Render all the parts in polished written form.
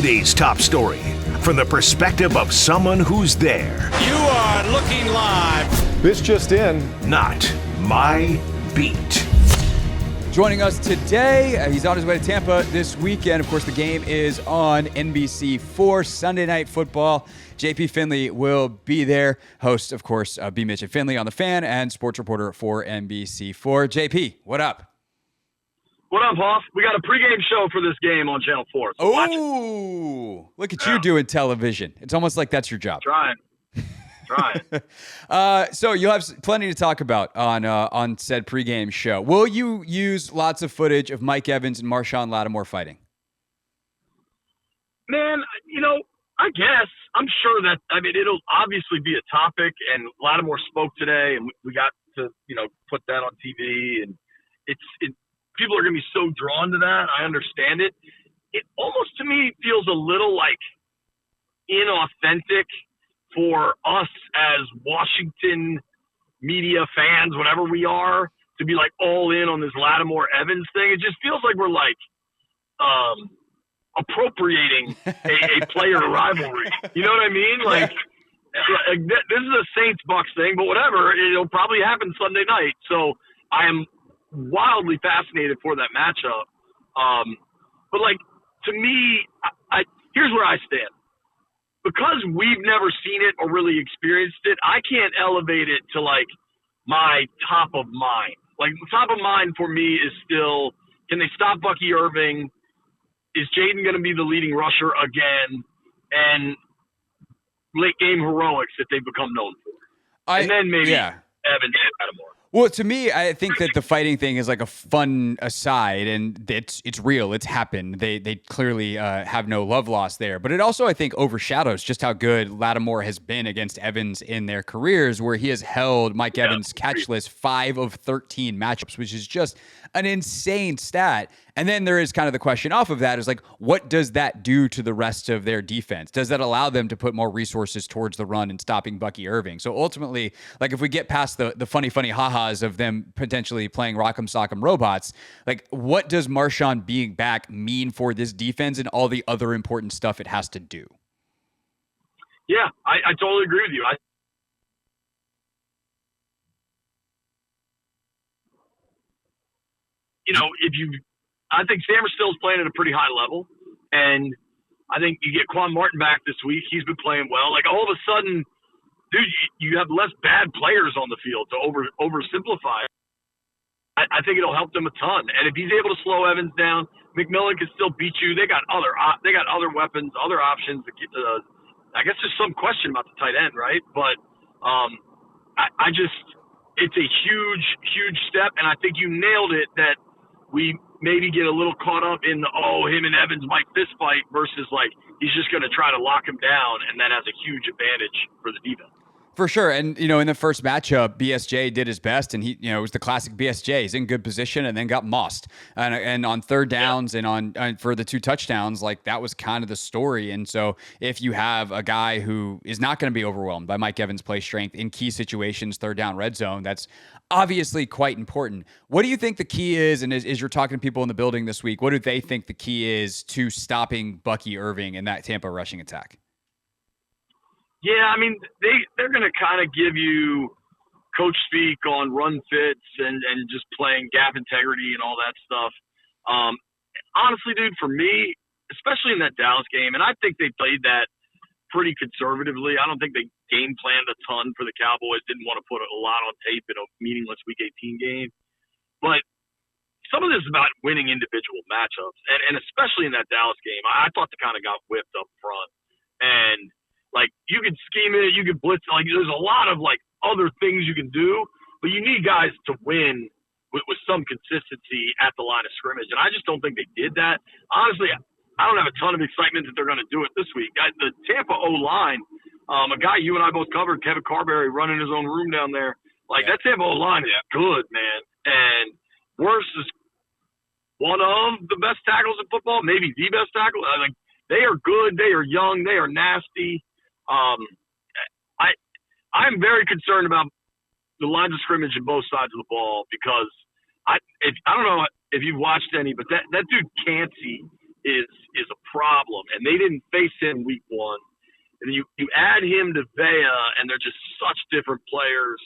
Today's top story from the perspective of someone who's there. You are looking live. This just in. Not my beat. Joining us today, he's on his way to Tampa this weekend. Of course, the game is on NBC4, Sunday Night Football. JP Finlay will be there. Host, of course, B. Mitch and Finlay on The Fan and sports reporter for NBC4. JP, what up? What up, Hoff? We got a pregame show for this game on Channel 4. So oh, look at you doing television. It's almost like that's your job. Trying. So you'll have plenty to talk about on said pregame show. Will you use lots of footage of Mike Evans and Marshon Lattimore fighting? Man, I guess. I'm sure that, it'll obviously be a topic, and Lattimore spoke today, and we got to, put that on TV, and people are going to be so drawn to that. I understand it. It almost, to me, feels a little like inauthentic for us as Washington media fans, whatever we are, to be like all in on this Lattimore Evans thing. It just feels like we're like appropriating a player rivalry. You know what I mean? Like this is a Saints Bucs thing, but whatever. It'll probably happen Sunday night. So I am wildly fascinated for that matchup. But like, to me, here's where I stand. Because we've never seen it or really experienced it, I can't elevate it to like my top of mind. Like top of mind for me is still, can they stop Bucky Irving? Is Jayden going to be the leading rusher again? And late game heroics that they've become known for. And then maybe Evans and Lattimore. Well, to me, I think that the fighting thing is like a fun aside, and it's real. It's happened. They clearly have no love lost there. But it also, I think, overshadows just how good Lattimore has been against Evans in their careers, where he has held Mike Evans catchless 5 of 13 matchups, which is just an insane stat. And then there is kind of the question off of that is like, what does that do to the rest of their defense? Does that allow them to put more resources towards the run and stopping Bucky Irving? So ultimately, like if we get past the funny ha-has of them potentially playing Rock'em Sock'em robots, like what does Marshon being back mean for this defense and all the other important stuff it has to do? Yeah, I totally agree with you. I think Stammerstill's playing at a pretty high level, and I think you get Quan Martin back this week. He's been playing well. Like all of a sudden, dude, you have less bad players on the field to oversimplify. I think it'll help them a ton. And if he's able to slow Evans down, McMillan can still beat you. They got other weapons, other options. I guess there's some question about the tight end, right? But it's a huge step, and I think you nailed it that we maybe get a little caught up in him and Evans might fist fight versus like he's just going to try to lock him down, and that has a huge advantage for the defense. For sure. And, in the first matchup, BSJ did his best, and he, it was the classic BSJ. He's in good position and then got mossed. And on third downs and on for the 2 touchdowns, like that was kind of the story. And so if you have a guy who is not going to be overwhelmed by Mike Evans' play strength in key situations, third down, red zone, that's obviously quite important. What do you think the key is? And as you're talking to people in the building this week, what do they think the key is to stopping Bucky Irving in that Tampa rushing attack? Yeah, they're going to kind of give you coach speak on run fits and just playing gap integrity and all that stuff. Honestly, dude, for me, especially in that Dallas game, and I think they played that pretty conservatively. I don't think they game planned a ton for the Cowboys, didn't want to put a lot on tape in a meaningless Week 18 game. But some of this is about winning individual matchups, and especially in that Dallas game, I thought they kind of got whipped up front. And like you could scheme it, you could blitz. Like there's a lot of like other things you can do, but you need guys to win with some consistency at the line of scrimmage. And I just don't think they did that. Honestly, I don't have a ton of excitement that they're going to do it this week. The Tampa O-line, a guy you and I both covered, Kevin Carberry, running his own room down there. Like that Tampa O-line is good, man. And Worse is one of the best tackles in football, maybe the best tackle. Like they are good, they are young, they are nasty. I'm very concerned about the lines of scrimmage on both sides of the ball because I don't know if you've watched any, but that dude Cansey is a problem, and they didn't face him week one. And you add him to Vea, and they're just such different players.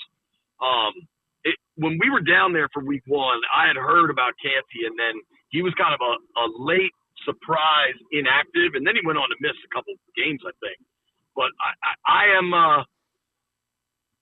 When we were down there for week one, I had heard about Canty, and then he was kind of a late surprise inactive, and then he went on to miss a couple games, I think. But I am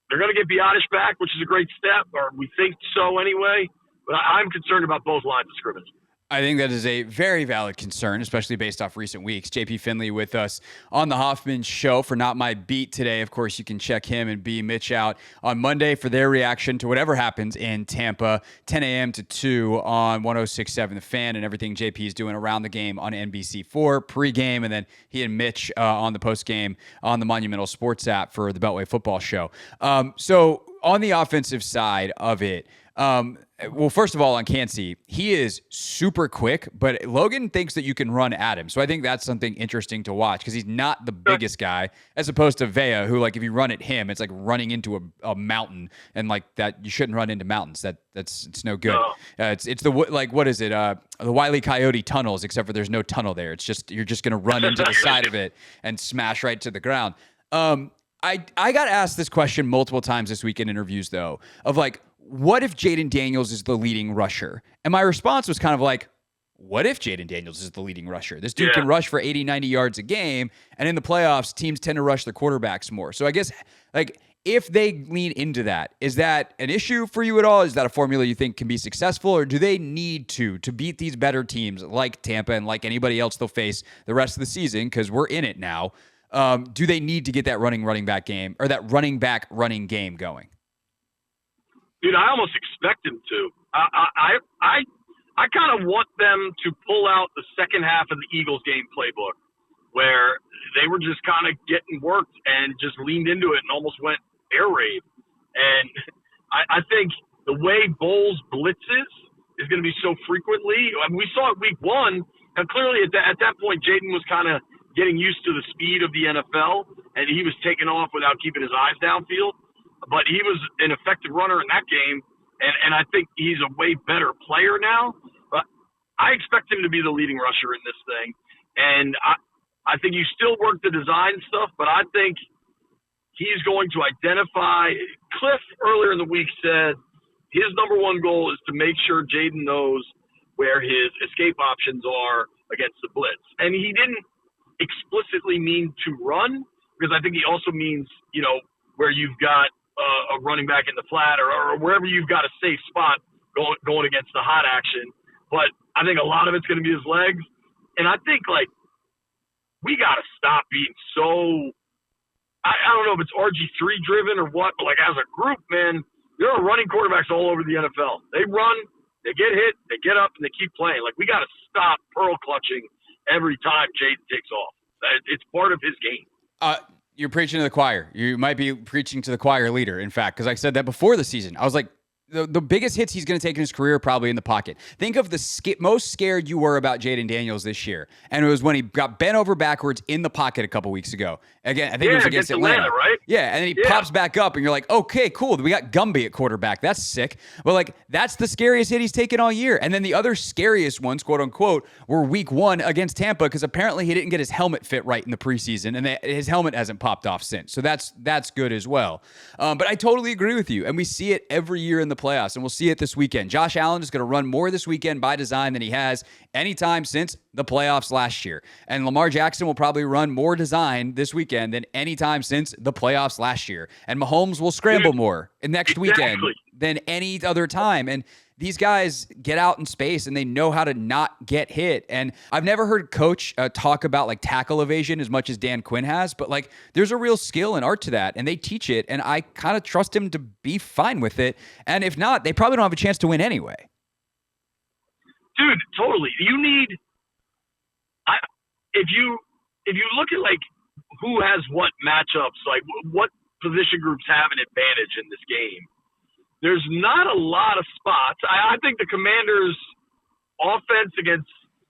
they're going to get Biotish back, which is a great step, or we think so anyway. But I'm concerned about both lines of scrimmage. I think that is a very valid concern, especially based off recent weeks. JP Finlay with us on the Hoffman Show for Not My Beat today. Of course, you can check him and B. Mitch out on Monday for their reaction to whatever happens in Tampa, 10 a.m. to 2 on 106.7 The Fan, and everything JP is doing around the game on NBC4 pregame, and then he and Mitch on the postgame on the Monumental Sports app for the Beltway Football Show. So on the offensive side of it, well, first of all, on Kancey, he is super quick, but Logan thinks that you can run at him. So I think that's something interesting to watch because he's not the biggest guy as opposed to Vea, who, like, if you run at him, it's like running into a mountain, and like that, you shouldn't run into mountains. It's no good. It's the, like, what is it? The Wile E. Coyote tunnels, except for there's no tunnel there. It's just, you're just going to run into the side of it and smash right to the ground. I got asked this question multiple times this week in interviews, though, of like, what if Jayden Daniels is the leading rusher? And my response was kind of like, what if Jayden Daniels is the leading rusher? This dude can rush for 80, 90 yards a game. And in the playoffs, teams tend to rush their quarterbacks more. So I guess, like, if they lean into that, is that an issue for you at all? Is that a formula you think can be successful? Or do they need to beat these better teams like Tampa and like anybody else they'll face the rest of the season? Because we're in it now. Do they need to get that running back game, or that running back running game going? Dude, I almost expect him to. I kind of want them to pull out the second half of the Eagles game playbook, where they were just kind of getting worked and just leaned into it and almost went air raid. And I think the way Bowles blitzes is going to be so frequently. I mean, we saw it week one, and clearly at that point, Jayden was kind of getting used to the speed of the NFL, and he was taking off without keeping his eyes downfield. But he was an effective runner in that game, and I think he's a way better player now. But I expect him to be the leading rusher in this thing. And I think you still work the design stuff, but I think he's going to identify – Cliff earlier in the week said his number one goal is to make sure Jayden knows where his escape options are against the blitz. And he didn't explicitly mean to run, because I think he also means, you know, where you've got a running back in the flat or wherever you've got a safe spot going against the hot action. But I think a lot of it's going to be his legs. And I think, like, we got to stop being so – I don't know if it's RG3 driven or what, but, like, as a group, man, there are running quarterbacks all over the NFL. They run, they get hit, they get up, and they keep playing. Like, we got to stop pearl clutching every time Jayden takes off. It's part of his game. You're preaching to the choir. You might be preaching to the choir leader, in fact, because I said that before the season. I was like, the biggest hits he's going to take in his career are probably in the pocket. Think of the most scared you were about Jayden Daniels this year, and it was when he got bent over backwards in the pocket a couple weeks ago. Again, I think it was against Atlanta, right? Yeah, and then he pops back up, and you're like, okay, cool. We got Gumby at quarterback. That's sick. But, like, that's the scariest hit he's taken all year. And then the other scariest ones, quote unquote, were week one against Tampa, because apparently he didn't get his helmet fit right in the preseason, and his helmet hasn't popped off since. So that's good as well. But I totally agree with you, and we see it every year in the playoffs, and we'll see it this weekend. Josh Allen is going to run more this weekend by design than he has anytime since the playoffs last year. And Lamar Jackson will probably run more design this weekend than any time since the playoffs last year. And Mahomes will scramble more next weekend than any other time. And these guys get out in space and they know how to not get hit. And I've never heard Coach talk about like tackle evasion as much as Dan Quinn has, but like there's a real skill and art to that, and they teach it. And I kind of trust him to be fine with it. And if not, they probably don't have a chance to win anyway. Dude, totally. You need if you look at like who has what matchups, like what position groups have an advantage in this game, there's not a lot of spots. I think the Commanders' offense against,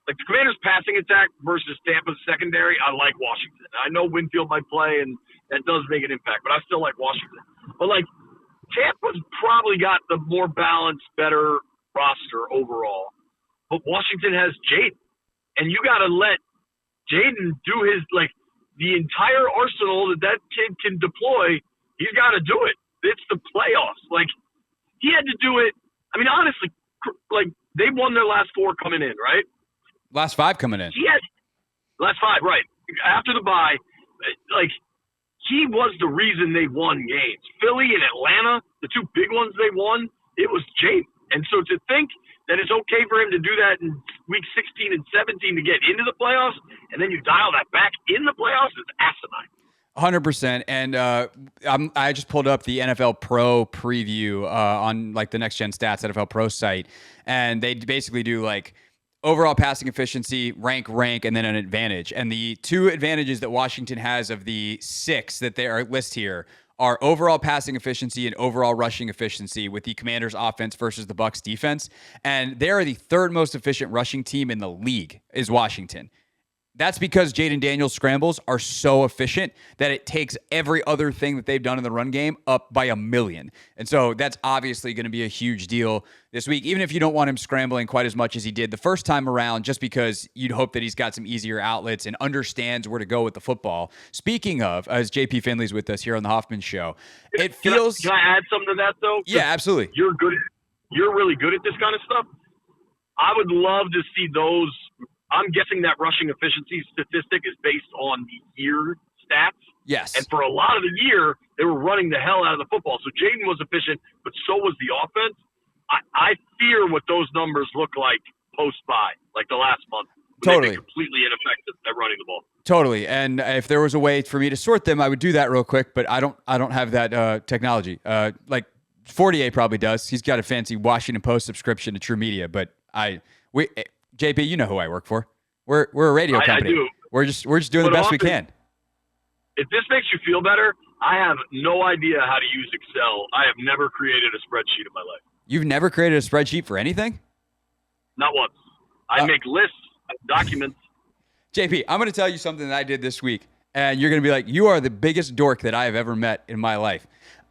like the Commanders' passing attack versus Tampa's secondary, I like Washington. I know Winfield might play, and that does make an impact, but I still like Washington. But like Tampa's probably got the more balanced, better roster overall. But Washington has Jayden. and you got to let Jayden do his, like, the entire arsenal that kid can deploy. He's got to do it. It's the playoffs. Like, he had to do it. I mean, honestly, like, they won their last 4 coming in, right? Last 5 coming in. Last 5, right. After the bye, like, he was the reason they won games. Philly and Atlanta, the 2 big ones they won, it was Jayden. And so to think that it's okay for him to do that in week 16 and 17 to get into the playoffs, and then you dial that back in the playoffs, it's asinine. 100%. And I just pulled up the NFL Pro preview on like the Next Gen Stats NFL Pro site, and they basically do like overall passing efficiency, rank, and then an advantage. And the 2 advantages that Washington has of the 6 that they are list here are overall passing efficiency and overall rushing efficiency with the Commanders offense versus the Bucs defense. And they are the 3rd most efficient rushing team in the league is Washington. That's because Jayden Daniels' scrambles are so efficient that it takes every other thing that they've done in the run game up by 1,000,000. And so that's obviously going to be a huge deal this week, even if you don't want him scrambling quite as much as he did the first time around, just because you'd hope that he's got some easier outlets and understands where to go with the football. Speaking of, as JP Finley's with us here on the Hoffman Show, it feels... Can I add something to that, though? Yeah, absolutely. You're good. You're really good at this kind of stuff. I would love to see those... I'm guessing that rushing efficiency statistic is based on the year stats. Yes. And for a lot of the year, they were running the hell out of the football. So Jayden was efficient, but so was the offense. I fear what those numbers look like post-bye, like the last month. Totally. Completely ineffective at running the ball. Totally. And if there was a way for me to sort them, I would do that real quick, but I don't have that technology. Like Fortier probably does. He's got a fancy Washington Post subscription to True Media, but JP, you know who I work for. We're a radio company. I do. We're just doing the best we can. If this makes you feel better, I have no idea how to use Excel. I have never created a spreadsheet in my life. You've never created a spreadsheet for anything? Not once. I make lists, documents. JP, I'm going to tell you something that I did this week, and you're going to be like, you are the biggest dork that I have ever met in my life.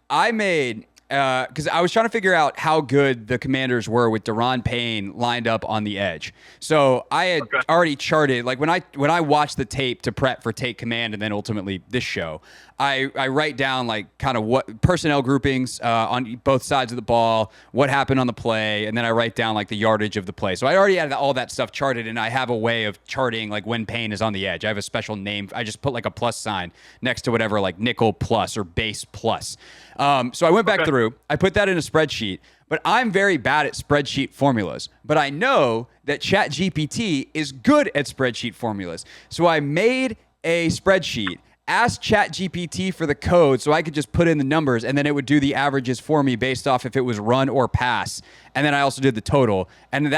I made... because I was trying to figure out how good the Commanders were with Daron Payne lined up on the edge. So I had already charted, like when I watched the tape to prep for Take Command and then ultimately this show, I write down like kind of what personnel groupings on both sides of the ball, what happened on the play, and then I write down like the yardage of the play. So I already had all that stuff charted, and I have a way of charting like when Payne is on the edge. I have a special name. I just put like a plus sign next to whatever, like nickel plus or base plus. So I went back through. I put that in a spreadsheet, but I'm very bad at spreadsheet formulas. But I know that ChatGPT is good at spreadsheet formulas. So I made a spreadsheet, asked ChatGPT for the code so I could just put in the numbers, and then it would do the averages for me based off if it was run or pass. And then I also did the total. And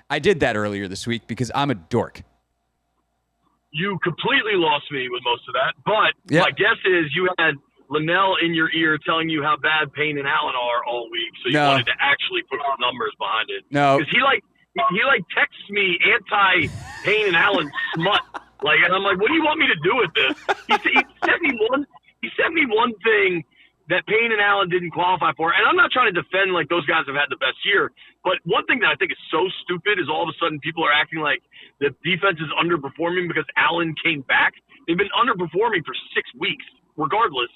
I did that earlier this week because I'm a dork. You completely lost me with most of that. But my guess is you had Linnell in your ear telling you how bad Payne and Allen are all week, so you wanted to actually put some numbers behind it. No, because he texts me anti-Payne and Allen smut, and I'm like, what do you want me to do with this? He sent me one thing that Payne and Allen didn't qualify for, and I'm not trying to defend like those guys have had the best year, but one thing that I think is so stupid is all of a sudden people are acting like the defense is underperforming because Allen came back. They've been underperforming for 6 weeks, regardless.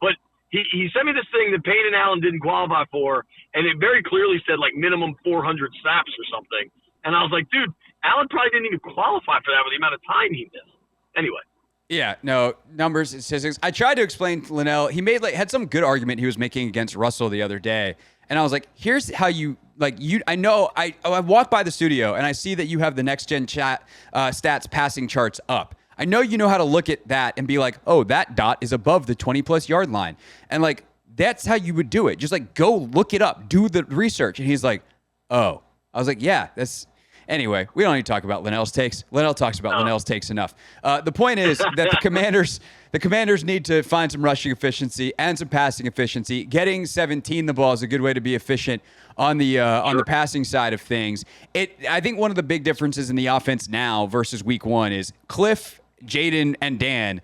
But he sent me this thing that Payne and Allen didn't qualify for, and it very clearly said like minimum 400 snaps or something. And I was like, dude, Allen probably didn't even qualify for that with the amount of time he missed. Anyway. Yeah, no, numbers, statistics. I tried to explain to Linnell. He had some good argument he was making against Russell the other day. And I was like, here's how I walk by the studio and I see that you have the Next Gen Stats passing charts up. I know you know how to look at that and be like, oh, that dot is above the 20-plus yard line. And, like, that's how you would do it. Just, like, go look it up. Do the research. And he's like, oh. I was like, yeah, that's... Anyway, we don't need to talk about Linnell's takes. Linnell talks about Linnell's takes enough. The point is that the Commanders need to find some rushing efficiency and some passing efficiency. Getting 17 the ball is a good way to be efficient on the passing side of things. I think one of the big differences in the offense now versus week 1 is Cliff, Jayden, and Dan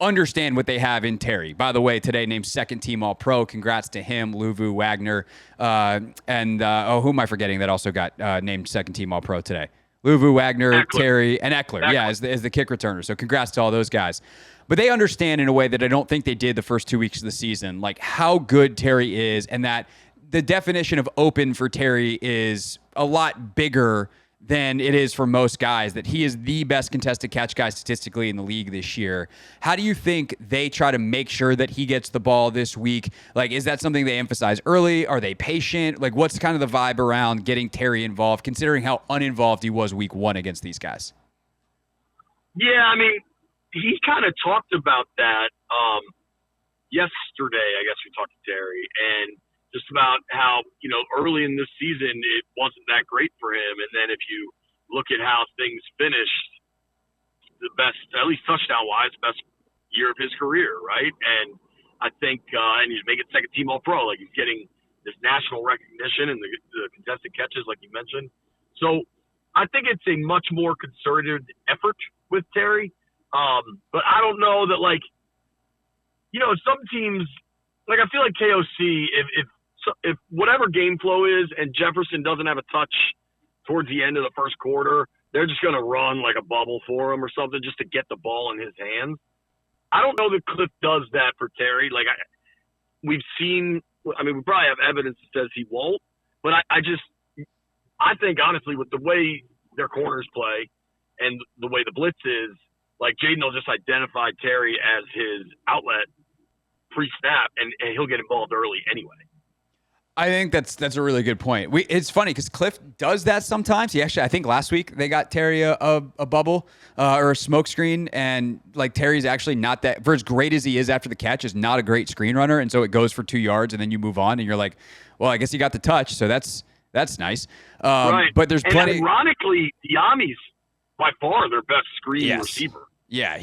understand what they have in Terry. By the way, today named second team All-Pro. Congrats to him, Luvu, Wagner, and who am I forgetting that also got named second team All-Pro today? Luvu, Wagner, Eckler. Terry, and Eckler. Yeah, as the kick returner. So congrats to all those guys. But they understand in a way that I don't think they did the first 2 weeks of the season, like how good Terry is, and that the definition of open for Terry is a lot bigger than it is for most guys, that he is the best contested catch guy statistically in the league this year. How do you think they try to make sure that he gets the ball this week? Like, is that something they emphasize early? Are they patient? Like, what's kind of the vibe around getting Terry involved, considering how uninvolved he was week 1 against these guys? Yeah, I mean, he kind of talked about that yesterday. I guess we talked to Terry, and just about how, early in this season, it wasn't that great for him. And then if you look at how things finished, the best, at least touchdown-wise, best year of his career, right? And I think, and he's making second team All-Pro. Like, he's getting this national recognition and the contested catches, like you mentioned. So I think it's a much more concerted effort with Terry. But I don't know that, some teams, I feel like KOC, if whatever game flow is and Jefferson doesn't have a touch towards the end of the first quarter, they're just going to run like a bubble for him or something just to get the ball in his hands. I don't know that Cliff does that for Terry. We probably have evidence that says he won't, but I think honestly with the way their corners play and the way the blitz is, Jayden will just identify Terry as his outlet pre-snap and he'll get involved early anyway. I think that's a really good point. It's funny because Cliff does that sometimes. He actually, I think last week they got Terry a bubble or a smoke screen, and Terry's actually not that, for as great as he is after the catch, is not a great screen runner, and so it goes for 2 yards, and then you move on, and you're like, well, I guess he got the touch, so that's nice. Right. But there's plenty. And ironically, Diami's by far their best screen receiver. Yeah,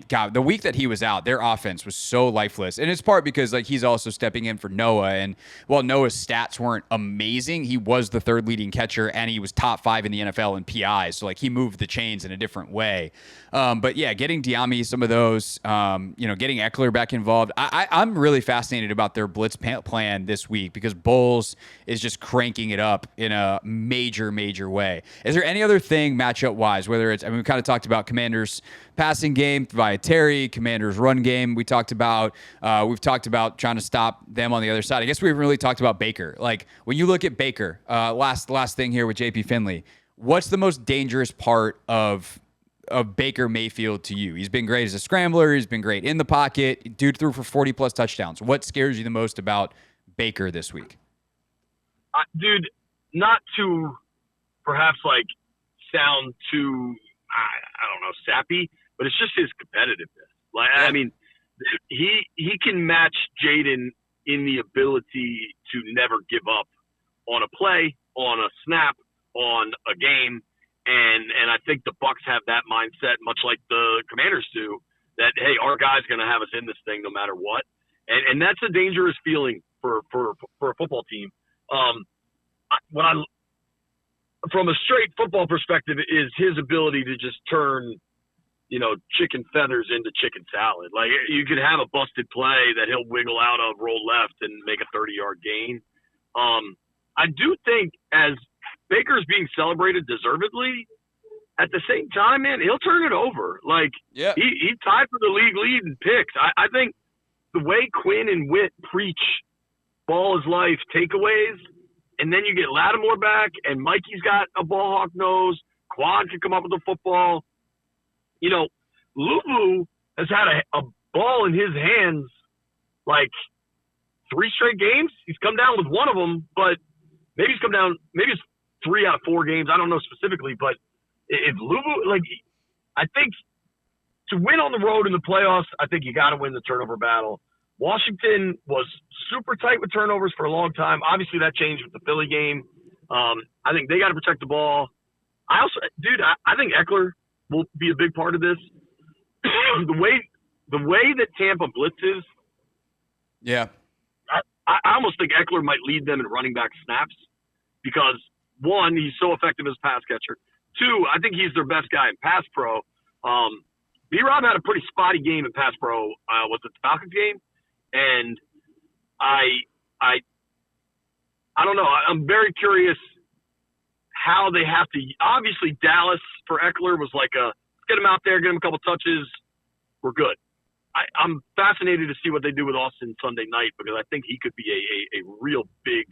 God, the week that he was out, their offense was so lifeless. And it's part because he's also stepping in for Noah. And while Noah's stats weren't amazing, he was the third leading catcher and he was top 5 in the NFL in PIs. So he moved the chains in a different way. But yeah, getting Diami some of those, getting Eckler back involved. I'm really fascinated about their blitz plan this week because Bowles is just cranking it up in a major, major way. Is there any other thing matchup wise, whether it's, we kind of talked about Commanders passing game via Terry, Commanders run game. We've talked about trying to stop them on the other side. I guess we haven't really talked about Baker. When you look at Baker, last thing here with JP Finlay, what's the most dangerous part of Baker Mayfield to you? He's been great as a scrambler. He's been great in the pocket. Dude threw for 40 plus touchdowns. What scares you the most about Baker this week? Dude, not to perhaps sound too, I don't know, sappy, but it's just his competitiveness. He can match Jayden in the ability to never give up on a play, on a snap, on a game. And I think the Bucs have that mindset, much like the Commanders do, that, hey, our guy's going to have us in this thing no matter what. And that's a dangerous feeling for a football team. From a straight football perspective, is his ability to just turn, chicken feathers into chicken salad. You could have a busted play that he'll wiggle out of, roll left, and make a 30-yard gain. I do think as Baker's being celebrated deservedly, at the same time, man, he'll turn it over. He tied for the league lead in picks. I think the way Quinn and Witt preach ball is life takeaways, and then you get Lattimore back, and Mikey's got a ball hawk nose. Quad can come up with the football. Luvu has had a ball in his hands 3 straight games. He's come down with one of them, but maybe it's 3 out of 4 games. I don't know specifically, but if Luvu, I think to win on the road in the playoffs, I think you got to win the turnover battle. Washington was super tight with turnovers for a long time. Obviously, that changed with the Philly game. I think they got to protect the ball. I think Eckler will be a big part of this. The way that Tampa blitzes, yeah, I almost think Eckler might lead them in running back snaps because, 1, he's so effective as a pass catcher. 2, I think he's their best guy in pass pro. B-Rob had a pretty spotty game in pass pro. Was it the Falcons game? And I don't know. I'm very curious how they have to. Obviously, Dallas for Eckler was like get him out there, get him a couple touches, we're good. I'm fascinated to see what they do with Austin Sunday night because I think he could be a real big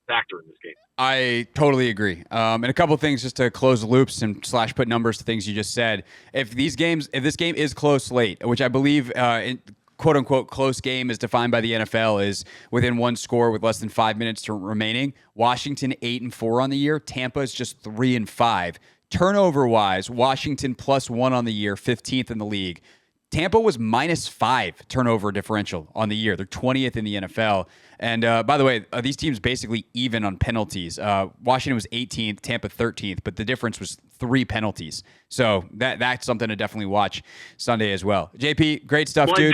factor in this game. I totally agree. And a couple of things just to close the loops and / put numbers to things you just said. If this game is close late, which I believe quote unquote close game is defined by the NFL is within one score with less than 5 minutes remaining. Washington 8-4 on the year. Tampa is just 3-5. Turnover wise, Washington +1 on the year, 15th in the league. Tampa was -5 turnover differential on the year. They're 20th in the NFL. And by the way, these teams basically even on penalties. Washington was 18th, Tampa 13th, but the difference was 3 penalties. So that's something to definitely watch Sunday as well. JP, great stuff, dude.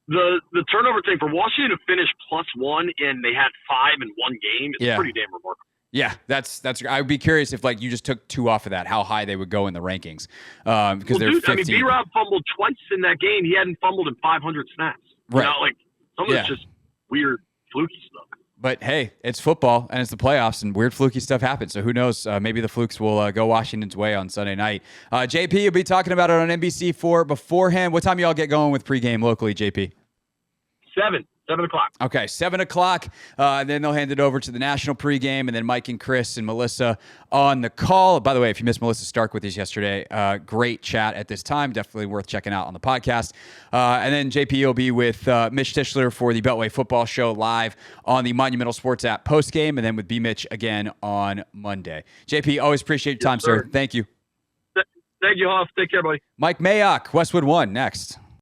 The turnover thing for Washington to finish +1 and they had 5 in one game is pretty damn remarkable. Yeah, that's. I would be curious if you just took 2 off of that, how high they would go in the rankings. Because they're 15. B-Rob fumbled twice in that game. He hadn't fumbled in 500 snaps. Right. Some of it's just weird, fluky stuff. But hey, it's football and it's the playoffs, and weird, fluky stuff happens. So who knows? Maybe the flukes will go Washington's way on Sunday night. JP, you'll be talking about it on NBC4 beforehand. What time y'all get going with pregame locally, JP? 7 o'clock. Okay, 7 o'clock. Then they'll hand it over to the national pregame, and then Mike and Chris and Melissa on the call. By the way, if you missed Melissa Stark with us yesterday, great chat at this time. Definitely worth checking out on the podcast. And then JP will be with Mitch Tischler for the Beltway Football Show live on the Monumental Sports app postgame, and then with B. Mitch again on Monday. JP, always appreciate your time, sir. Thank you. Thank you, Hoff. Take care, buddy. Mike Mayock, Westwood One, next.